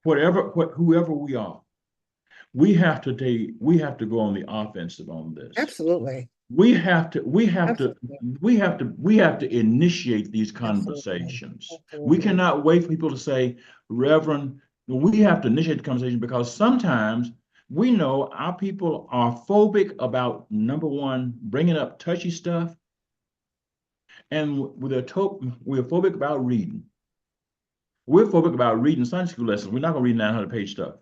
whoever we are, we have to go on the offensive on this. Absolutely. We have to initiate these conversations. Absolutely. We cannot wait for people to say, Reverend, we have to initiate the conversation because sometimes we know our people are phobic about, number one, bringing up touchy stuff. And we're phobic about reading. We're phobic about reading Sunday school lessons. We're not going to read 900-page stuff.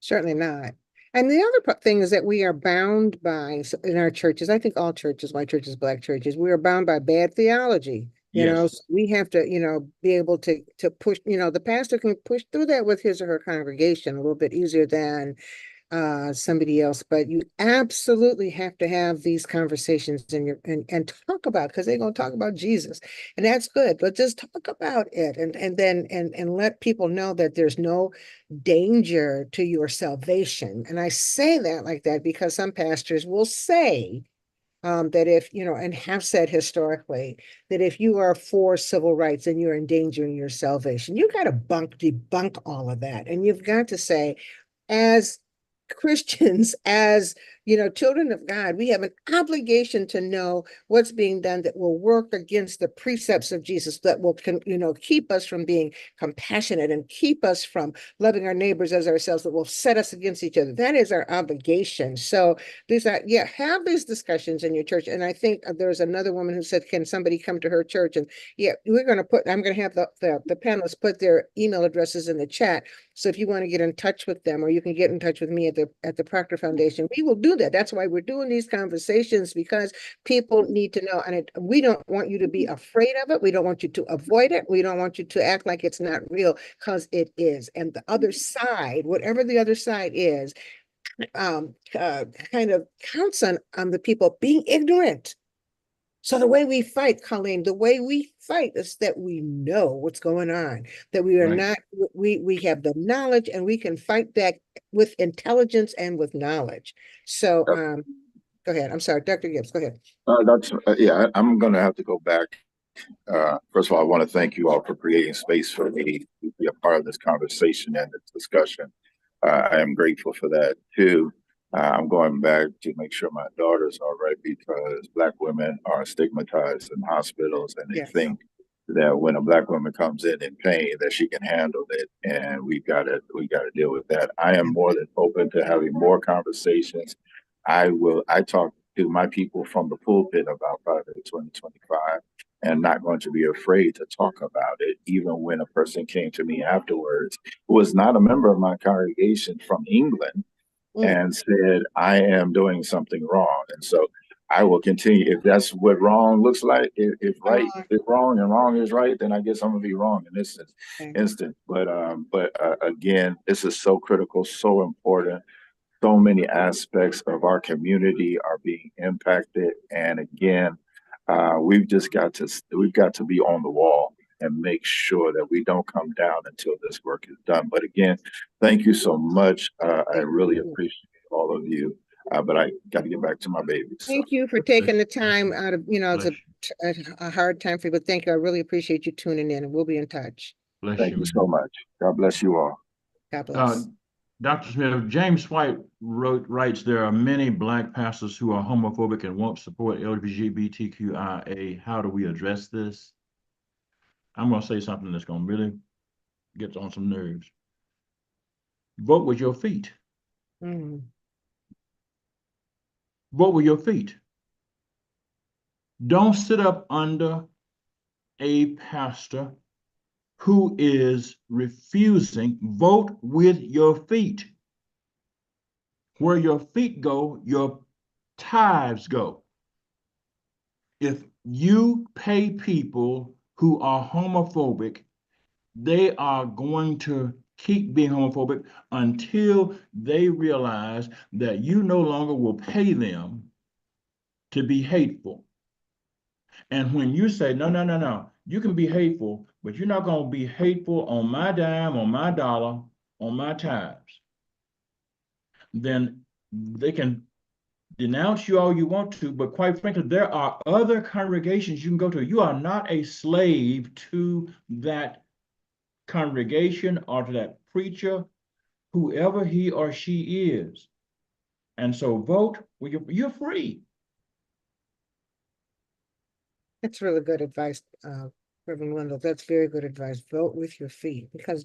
Certainly not. And the other thing is that we are bound by, in our churches, I think all churches, white churches, black churches, we are bound by bad theology. You know, so we have to, be able to push, the pastor can push through that with his or her congregation a little bit easier than somebody else, but you absolutely have to have these conversations and talk about, because they're going to talk about Jesus, and that's good, but just talk about it and let people know that there's no danger to your salvation. And I say that like that because some pastors will say that if, and have said historically, that if you are for civil rights and you're endangering your salvation, you got to debunk all of that. And you've got to say, as Christians, as children of God, we have an obligation to know what's being done that will work against the precepts of Jesus, that will keep us from being compassionate and keep us from loving our neighbors as ourselves, that will set us against each other. That is our obligation. So have these discussions in your church. And I think there's another woman who said, can somebody come to her church? And I'm going to have the panelists put their email addresses in the chat. So if you want to get in touch with them, or you can get in touch with me at the Proctor Foundation, we will do that. That's why we're doing these conversations, because people need to know. And we don't want you to be afraid of it. We don't want you to avoid it. We don't want you to act like it's not real, because it is. And the other side, whatever the other side is, kind of counts on the people being ignorant. So the way we fight, Colleen, the way we fight is that we know what's going on, that we are not, we have the knowledge, and we can fight back with intelligence and with knowledge. So go ahead. I'm sorry, Dr. Gibbs, go ahead. I'm going to have to go back. First of all, I want to thank you all for creating space for me to be a part of this conversation and this discussion. I am grateful for that too. I'm going back to make sure my daughter's all right, because Black women are stigmatized in hospitals, and they think that when a Black woman comes in pain, that she can handle it, and we gotta deal with that. I am more than open to having more conversations. I talk to my people from the pulpit about Private 2025, and not going to be afraid to talk about it, even when a person came to me afterwards who was not a member of my congregation from England and said, I am doing something wrong. And so I will continue. If that's what wrong looks like, if right is wrong and wrong is right, then I guess I'm gonna be wrong in this instance. But again, this is so critical, so important. So many aspects of our community are being impacted, and again, we've got to be on the wall and make sure that we don't come down until this work is done. But again, thank you so much. I really appreciate all of you. But I got to get back to my babies. Thank you for taking the time out of, it's a hard time for you, but thank you. I really appreciate you tuning in, and we'll be in touch. Thank you so much. God bless you all. God bless. Dr. Smith, James White writes, there are many Black pastors who are homophobic and won't support LGBTQIA. How do we address this? I'm going to say something that's going to really get on some nerves. Vote with your feet. Vote with your feet. Don't sit up under a pastor who is refusing. Vote with your feet. Where your feet go, your tithes go. If you pay people who are homophobic, they are going to keep being homophobic until they realize that you no longer will pay them to be hateful. And when you say, no, you can be hateful, but you're not going to be hateful on my dime, on my dollar, on my tithes, then they can denounce you all you want to, but quite frankly, there are other congregations you can go to. You are not a slave to that congregation or to that preacher, whoever he or she is. And so vote, you're free. That's really good advice, Reverend Wendell. That's very good advice. Vote with your feet, because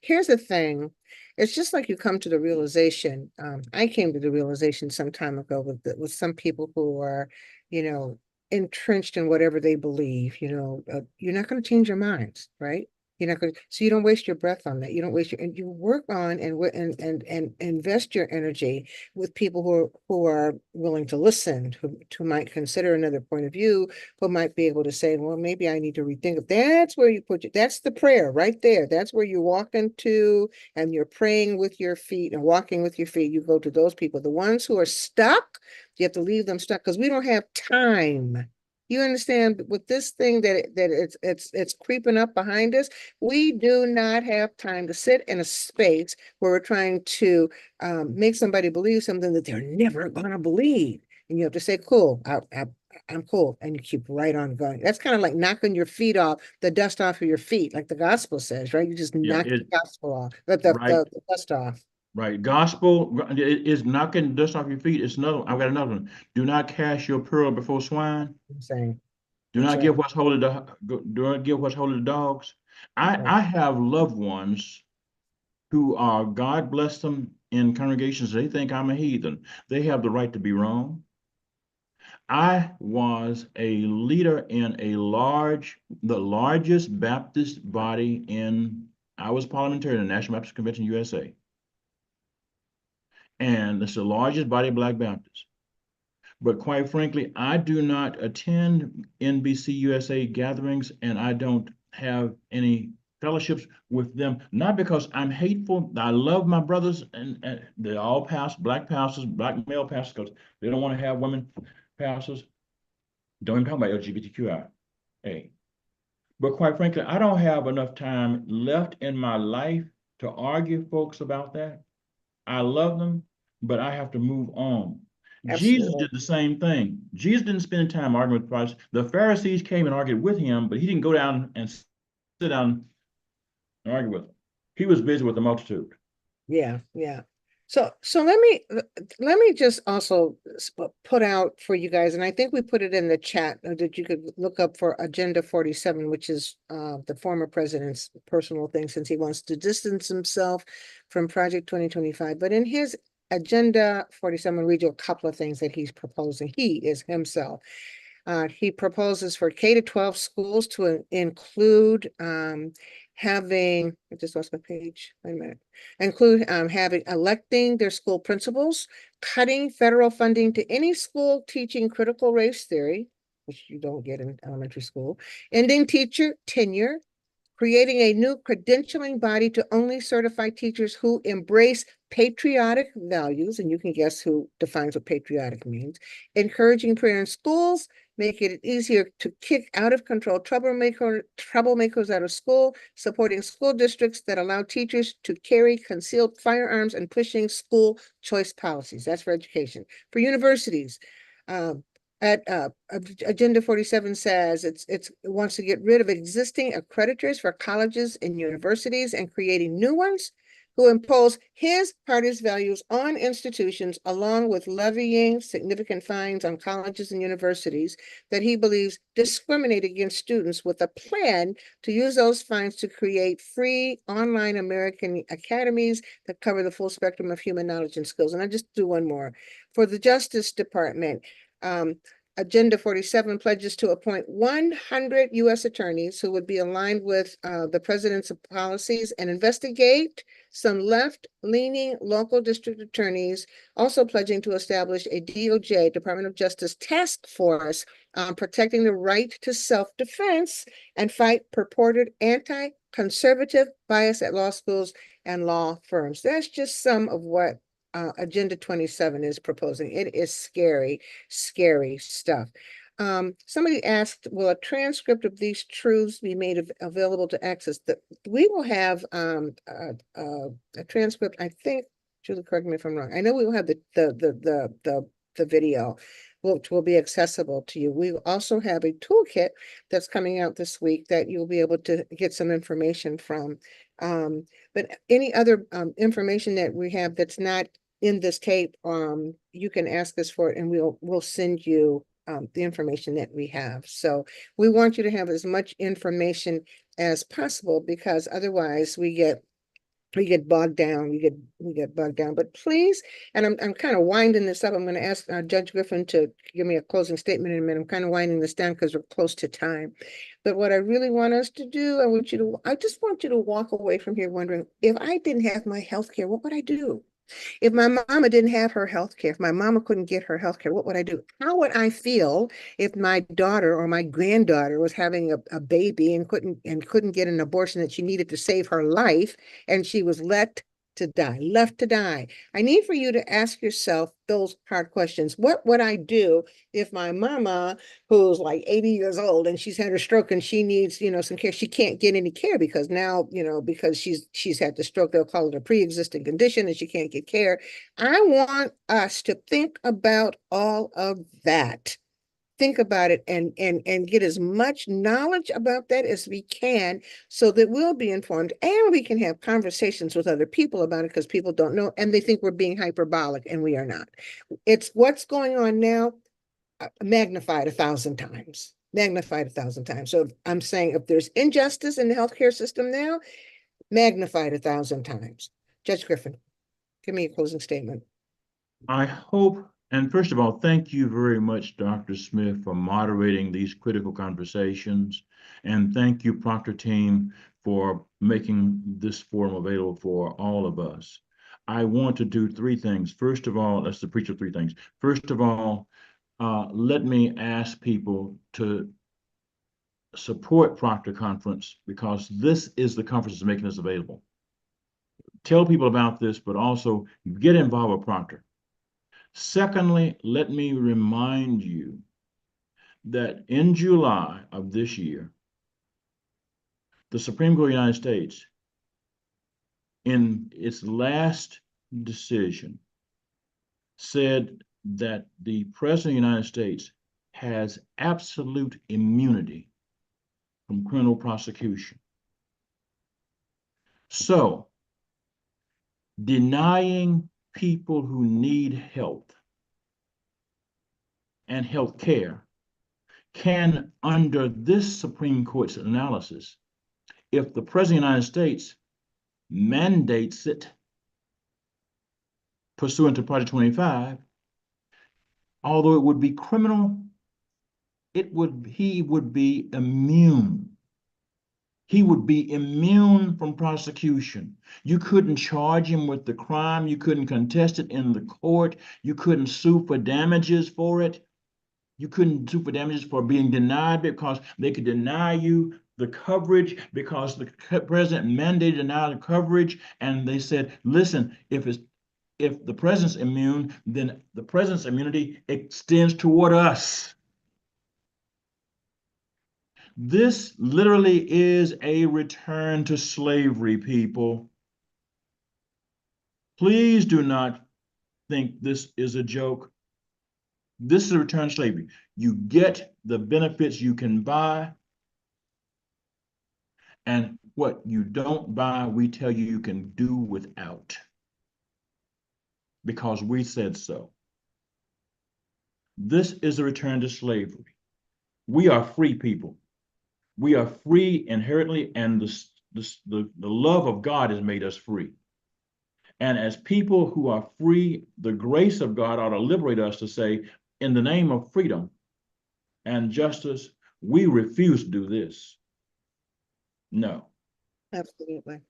here's the thing. It's just like you come to the realization. I came to the realization some time ago with some people who are, entrenched in whatever they believe. You're not going to change your minds, right? You're not going to, so you don't waste your breath on that. You don't waste and you work on and invest your energy with people who are willing to listen, who might consider another point of view, who might be able to say, well, maybe I need to rethink it. That's where you that's the prayer right there. That's where you walk into and you're praying with your feet and walking with your feet. You go to those people. The ones who are stuck, you have to leave them stuck because we don't have time. You understand, with this thing that it's creeping up behind us, we do not have time to sit in a space where we're trying to make somebody believe something that they're never going to believe. And you have to say, cool, I'm cool. And you keep right on going. That's kind of like knocking your feet off, the dust off of your feet, like the gospel says, right? You just knock the gospel off, the dust off. Right. Gospel is knocking dust off your feet. It's another. I've got another one. Do not cast your pearl before swine. I'm saying. Do not give what's holy to dogs. I have loved ones who are, God bless them, in congregations. They think I'm a heathen. They have the right to be wrong. I was a leader in the largest Baptist body I was parliamentarian in the National Baptist Convention USA. And it's the largest body of Black Baptists. But quite frankly, I do not attend NBC USA gatherings, and I don't have any fellowships with them, not because I'm hateful. I love my brothers, and they're all Black pastors, Black male pastors, because they don't want to have women pastors. Don't even talk about LGBTQIA. But quite frankly, I don't have enough time left in my life to argue folks about that. I love them, but I have to move on. Absolutely. Jesus did the same thing. Jesus didn't spend time arguing with Christ. The Pharisees came and argued with him, but he didn't go down and sit down and argue with them. He was busy with the multitude. Yeah. So let me just also put out for you guys, and I think we put it in the chat that you could look up for Agenda 47, which is the former president's personal thing, since he wants to distance himself from Project 2025. But in his Agenda 47, read you a couple of things that he's proposing. He is himself. He proposes for K-12 schools to include having, I just lost my page, wait a minute, include having electing their school principals, cutting federal funding to any school teaching critical race theory, which you don't get in elementary school, ending teacher tenure, creating a new credentialing body to only certify teachers who embrace patriotic values, and you can guess who defines what patriotic means, encouraging prayer in schools, making it easier to kick out of control troublemakers out of school, supporting school districts that allow teachers to carry concealed firearms, and pushing school choice policies. That's for education. For universities, Agenda 47 says it wants to get rid of existing accreditors for colleges and universities and creating new ones who impose his party's values on institutions, along with levying significant fines on colleges and universities that he believes discriminate against students, with a plan to use those fines to create free online American academies that cover the full spectrum of human knowledge and skills. And I just do one more. For the Justice Department, Agenda 47 pledges to appoint 100 U.S. attorneys who would be aligned with the president's policies and investigate some left-leaning local district attorneys, also pledging to establish a DOJ, Department of Justice task force protecting the right to self-defense and fight purported anti-conservative bias at law schools and law firms. That's just some of what Agenda 27 is proposing. It is scary, scary stuff. Somebody asked, will a transcript of these truths be made available to access? We will have a transcript, I think, Julie, correct me if I'm wrong. I know we will have the video, which will be accessible to you. We also have a toolkit that's coming out this week that you'll be able to get some information from. But any other information that we have that's not in this tape, you can ask us for it, and we'll send you the information that we have. So we want you to have as much information as possible, because otherwise we get bogged down. We get bogged down. But please, and I'm kind of winding this up. I'm going to ask Judge Griffen to give me a closing statement in a minute. I'm kind of winding this down because we're close to time. But what I really want us to do, I just want you to walk away from here wondering, if I didn't have my health care, what would I do? If my mama didn't have her health care, if my mama couldn't get her health care, what would I do? How would I feel if my daughter or my granddaughter was having a baby and couldn't get an abortion that she needed to save her life, and she was left to die? I need for you to ask yourself those hard questions. What would I do if my mama, who's like 80 years old and she's had a stroke and she needs, some care, she can't get any care because now, because she's had the stroke, they'll call it a pre-existing condition and she can't get care. I want us to think about all of that. Think about it and get as much knowledge about that as we can, so that we'll be informed and we can have conversations with other people about it, because people don't know and they think we're being hyperbolic, and we are not. It's what's going on now, magnified 1,000 times. So I'm saying, if there's injustice in the healthcare system now, magnified 1,000 times. Judge Griffen, give me a closing statement. I hope, and first of all, thank you very much, Dr. Smith, for moderating these critical conversations. And thank you, Proctor team, for making this forum available for all of us. I want to do three things. First of all, that's the preacher of three things. First of all, let me ask people to support Proctor Conference, because this is the conference that's making this available. Tell people about this, but also get involved with Proctor. Secondly, let me remind you that in July of this year, the Supreme Court of the United States, in its last decision, said that the President of the United States has absolute immunity from criminal prosecution. So, denying people who need health and health care can, under this Supreme Court's analysis, if the President of the United States mandates it pursuant to Project 25, although it would be criminal, he would be immune. He would be immune from prosecution. You couldn't charge him with the crime. You couldn't contest it in the court. You couldn't sue for damages for it. You couldn't sue for damages for being denied, because they could deny you the coverage because the president mandated denial of coverage. And they said, listen, if the president's immune, then the president's immunity extends toward us. This literally is a return to slavery, people. Please do not think this is a joke. This is a return to slavery. You get the benefits you can buy, and what you don't buy, we tell you you can do without, because we said so. This is a return to slavery. We are free people. We are free inherently, and the love of God has made us free. And as people who are free, the grace of God ought to liberate us to say, in the name of freedom and justice, we refuse to do this. No. Absolutely.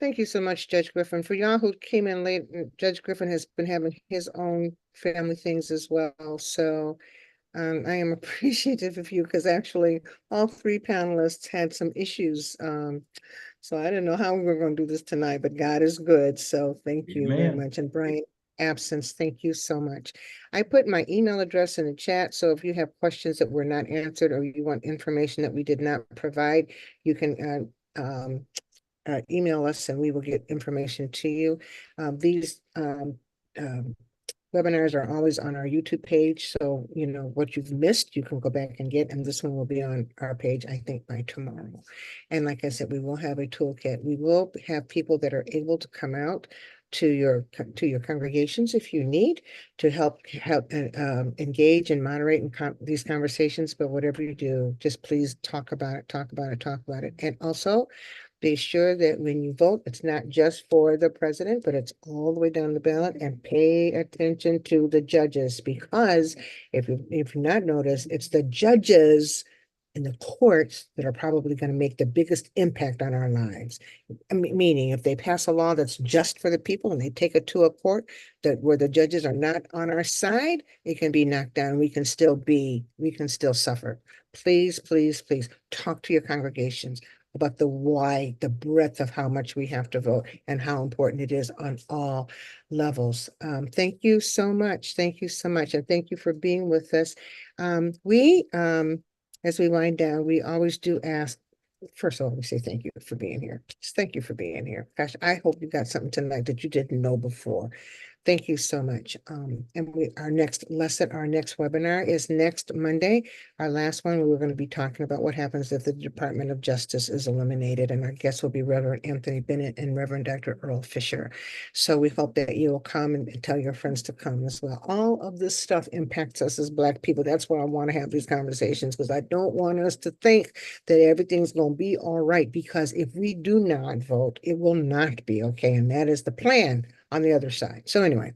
Thank you so much, Judge Griffen. For y'all who came in late, Judge Griffen has been having his own family things as well. So I am appreciative of you, because actually all three panelists had some issues. So I didn't know how we were going to do this tonight, but God is good. So thank you very much. And Brian, absence, thank you so much. I put my email address in the chat. So if you have questions that were not answered, or you want information that we did not provide, you can email us and we will get information to you. These webinars are always on our YouTube page. So, you know, what you've missed, you can go back and get, and this one will be on our page, I think, by tomorrow. And like I said, we will have a toolkit. We will have people that are able to come out to your congregations if you need to help engage and moderate in these conversations. But whatever you do, just please talk about it. And also, be sure that when you vote, it's not just for the president, but it's all the way down the ballot, and pay attention to the judges, because if you not noticed, it's the judges in the courts that are probably going to make the biggest impact on our lives. I mean, meaning if they pass a law that's just for the people and they take it to a court where the judges are not on our side, it can be knocked down. We can still suffer. Please, please, please talk to your congregations about the breadth of how much we have to vote and how important it is on all levels. Thank you so much. Thank you so much. And thank you for being with us. As we wind down, we always do ask, first of all, we say thank you for being here. Just thank you for being here. Gosh, I hope you got something tonight that you didn't know before. Thank you so much. And our next webinar is next Monday. Our last one, we're going to be talking about what happens if the Department of Justice is eliminated. And our guests will be Reverend Anthony Bennett and Reverend Dr. Earl Fisher. So we hope that you will come and tell your friends to come as well. All of this stuff impacts us as Black people. That's why I want to have these conversations, because I don't want us to think that everything's going to be all right, because if we do not vote, it will not be okay. And that is the plan on the other side. So anyway,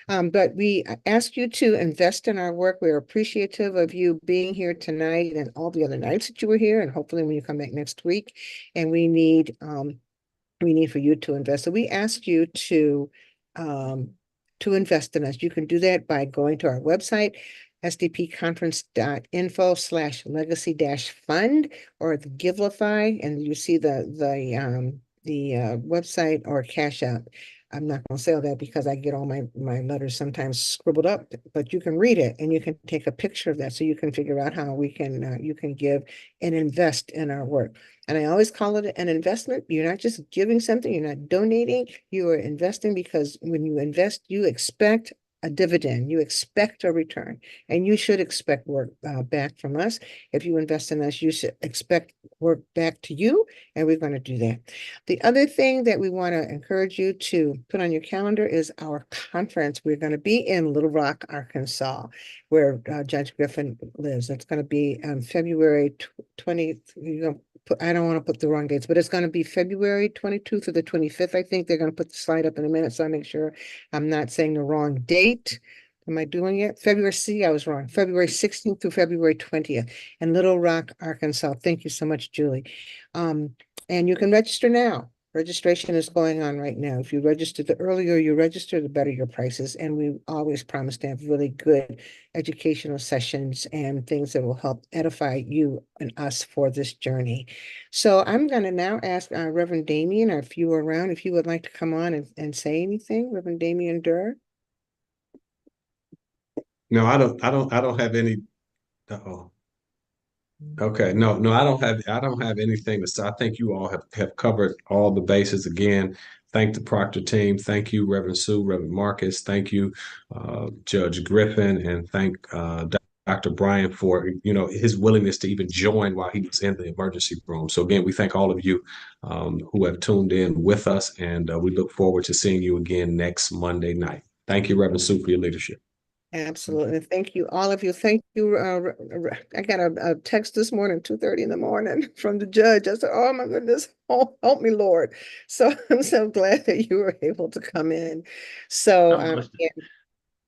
but we ask you to invest in our work. We're appreciative of you being here tonight and all the other nights that you were here, and hopefully when you come back next week. And we need for you to invest. So we ask you to invest in us. You can do that by going to our website, sdpconference.info/legacy-fund, or the Givelify, and you see the website or Cash App. I'm not going to say all that because I get all my letters sometimes scribbled up, but you can read it and you can take a picture of that so you can figure out how we can you can give and invest in our work. And I always call it an investment. You're not just giving something, you're not donating, you are investing, because when you invest, you expect a dividend. You expect a return, and you should expect work back from us. If you invest in us, you should expect work back to you, and we're going to do that. The other thing that we want to encourage you to put on your calendar is our conference. We're going to be in Little Rock, Arkansas, where Judge Griffen lives. It's going to be on February 20th. I don't want to put the wrong dates, but it's going to be February 22 through the 25th. I think they're going to put the slide up in a minute, so I make sure I'm not saying the wrong date. Am I doing it? I was wrong. February 16th through February 20th in Little Rock, Arkansas. Thank you so much, Julie. And you can register now. Registration is going on right now. If you register, the earlier you register, the better your prices. And we always promise to have really good educational sessions and things that will help edify you and us for this journey. So I'm going to now ask Reverend Damien, or if you are around, if you would like to come on and say anything, Reverend Damien Durr. No, I don't have any. Uh-oh. Okay, no, I don't have anything to say. I think you all have covered all the bases again. Thank the Proctor team. Thank you, Reverend Sue, Reverend Marcus. Thank you, Judge Griffen, and thank Dr. Brian for his willingness to even join while he was in the emergency room. So again, we thank all of you who have tuned in with us, and we look forward to seeing you again next Monday night. Thank you, Reverend Sue, for your leadership. Absolutely. Thank you, all of you. Thank you. I got a text this morning, 2:30 in the morning from the judge. I said, oh my goodness, oh, help me, Lord. So I'm so glad that you were able to come in. So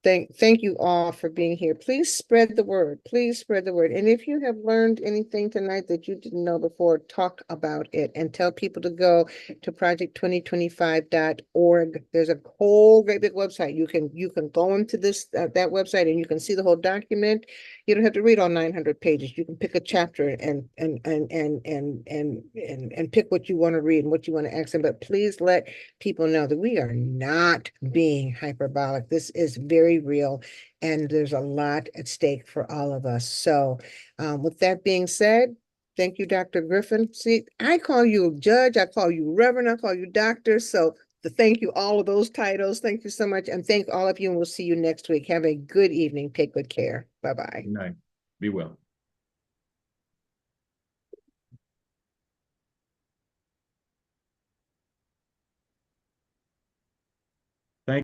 thank you all for being here. Please spread the word. Please spread the word. And if you have learned anything tonight that you didn't know before, talk about it and tell people to go to project2025.org. There's a whole great big website. You can go into that website and you can see the whole document. You don't have to read all 900 pages. You can pick a chapter and pick what you want to read and what you want to accent. But please let people know that we are not being hyperbolic. This is very real, and there's a lot at stake for all of us. So with that being said, thank you, Dr. Griffen. See, I call you judge, I call you reverend, I call you doctor. So thank you, all of those titles. Thank you so much. And thank all of you, and we'll see you next week. Have a good evening. Take good care. Bye-bye. Good night. Be well.